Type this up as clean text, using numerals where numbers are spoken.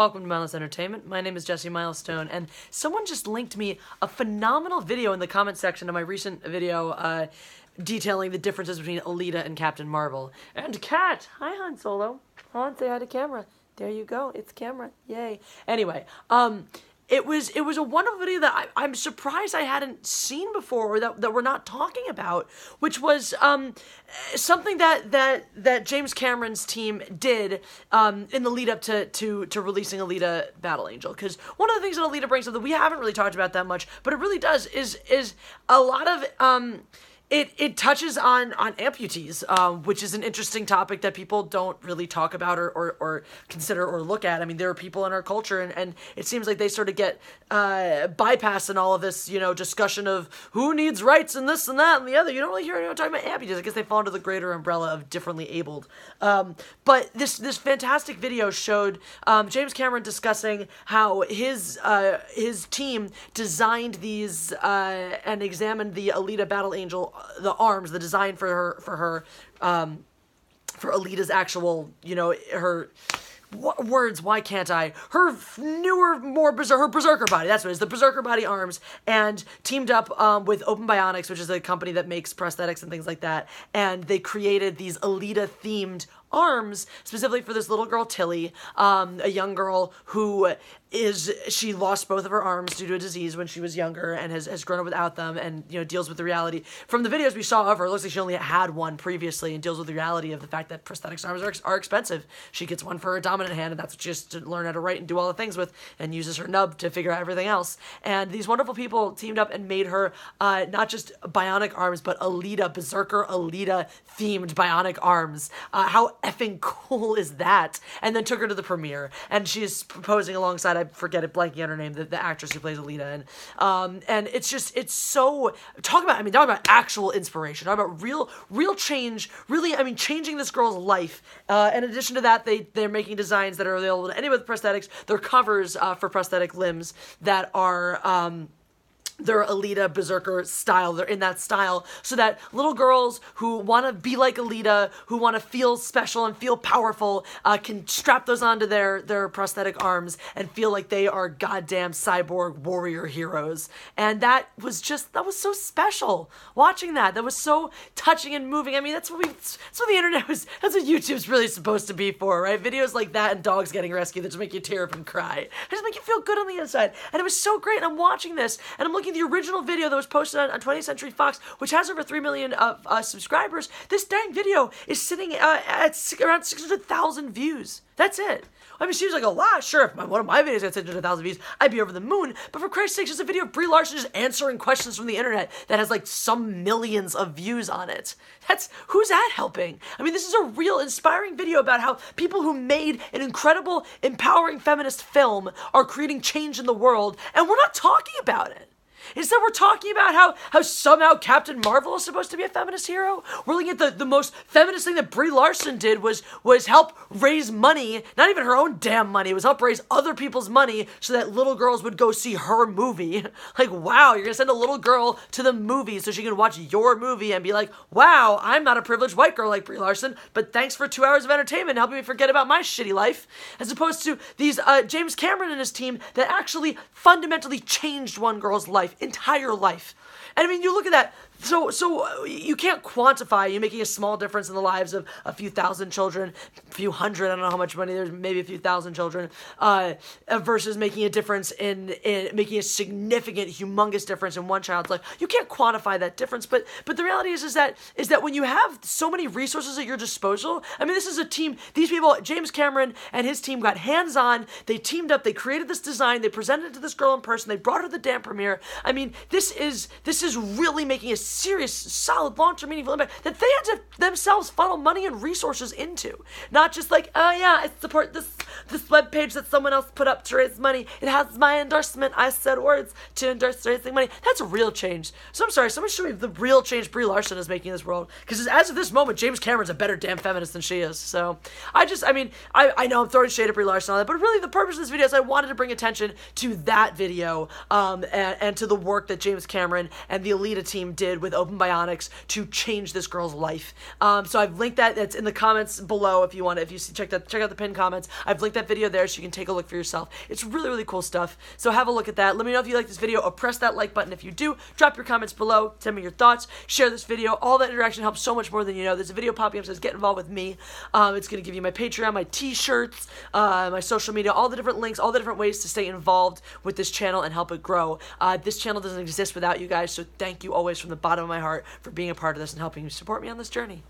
Welcome to Mindless Entertainment. My name is Jesse Milestone, and someone just linked me a phenomenal video in the comment section of my recent video detailing the differences between Alita and Captain Marvel. And Kat! Hi, Han Solo. Han, say hi to camera. There you go. It's camera. Yay. Anyway, it was a wonderful video that I'm surprised I hadn't seen before, or that we're not talking about, which was something that James Cameron's team did in the lead up to releasing Alita Battle Angel. Because one of the things that Alita brings up that we haven't really talked about that much, but it really does, is a lot of It touches on amputees, which is an interesting topic that people don't really talk about or consider or look at. I mean, there are people in our culture, and it seems like they sort of get bypassed in all of this, discussion of who needs rights and this and that and the other. You don't really hear anyone talking about amputees. I guess they fall under the greater umbrella of differently abled. But this fantastic video showed James Cameron discussing how his team designed these and examined the Alita Battle Angel, the arms, the design for Alita's actual, her words, why can't I? Her newer, more her berserker body, that's what it is, the berserker body arms, and teamed up with Open Bionics, which is a company that makes prosthetics and things like that, and they created these Alita-themed arms specifically for this little girl, Tilly, a young girl who she lost both of her arms due to a disease when she was younger and has grown up without them, and deals with the reality. From the videos we saw of her, it looks like she only had one previously, and deals with the reality of the fact that prosthetics arms are expensive. She gets one for her dominant hand, and that's what she has to learn how to write and do all the things with, and uses her nub to figure out everything else. And these wonderful people teamed up and made her not just bionic arms, but Alita, berserker Alita themed bionic arms. How effing cool is that? And then took her to the premiere, and she is proposing alongside, I forget it, blanking on her name, the actress who plays Alita, and it's so, talk about actual inspiration, talk about real change, really, changing this girl's life. In addition to that, they're making designs that are available to anyone with prosthetics. They're covers for prosthetic limbs that are they're Alita Berserker style. They're in that style so that little girls who want to be like Alita, who want to feel special and feel powerful, can strap those onto their prosthetic arms and feel like they are goddamn cyborg warrior heroes. And that was so special. Watching that was so touching and moving. I mean, that's what the internet was, that's what YouTube's really supposed to be for, right? Videos like that and dogs getting rescued that just make you tear up and cry. They just make you feel good on the inside. And it was so great. And I'm watching this, and I'm looking at the original video that was posted on 20th Century Fox, which has over 3 million subscribers. This dang video is sitting at around 600,000 views. That's it. I mean, it seems like a lot. Sure, if one of my videos had 600,000 views, I'd be over the moon. But for Christ's sake, just a video of Brie Larson just answering questions from the internet that has like some millions of views on it. Who's that helping? I mean, this is a real inspiring video about how people who made an incredible, empowering feminist film are creating change in the world, and we're not talking about it. Instead, we're talking about how somehow Captain Marvel is supposed to be a feminist hero. We're looking at the most feminist thing that Brie Larson did was help raise money, not even her own damn money, it was help raise other people's money so that little girls would go see her movie. Like, wow, you're gonna send a little girl to the movie so she can watch your movie and be like, wow, I'm not a privileged white girl like Brie Larson, but thanks for 2 hours of entertainment helping me forget about my shitty life. As opposed to these James Cameron and his team that actually fundamentally changed one girl's life, entire life. And I mean, you look at that, so you can't quantify you making a small difference in the lives of a few thousand children, a few hundred, I don't know how much money, there's maybe a few thousand children, versus making a difference in making a significant, humongous difference in one child's life. You can't quantify that difference, but the reality is that when you have so many resources at your disposal, I mean, this is a team, these people, James Cameron and his team got hands-on, they teamed up, they created this design, they presented it to this girl in person, they brought her to the damn premiere. I mean, this is really making a serious, solid, long-term, meaningful impact that they had to themselves funnel money and resources into. Not just like, oh yeah, I support this webpage that someone else put up to raise money. It has my endorsement. I said words to endorse raising money. That's a real change. So I'm sorry, someone show me the real change Brie Larson is making in this world. Because as of this moment, James Cameron's a better damn feminist than she is. So I know I'm throwing shade at Brie Larson and all that, but really the purpose of this video is I wanted to bring attention to that video and to the work that James Cameron and the Alita team did with Open Bionics to change this girl's life. So I've linked that. That's in the comments below if you want. If you check out the pinned comments, I've linked that that video there so you can take a look for yourself. It's really, really cool stuff. So have a look at that. Let me know if you like this video, or press that like button if you do. Drop your comments below. Tell me your thoughts. Share this video. All that interaction helps so much more than you know. There's a video popping up that says get involved with me. It's going to give you my Patreon, my t-shirts, my social media, all the different links, all the different ways to stay involved with this channel and help it grow. This channel doesn't exist without you guys, so thank you always from the bottom of my heart for being a part of this and helping support me on this journey.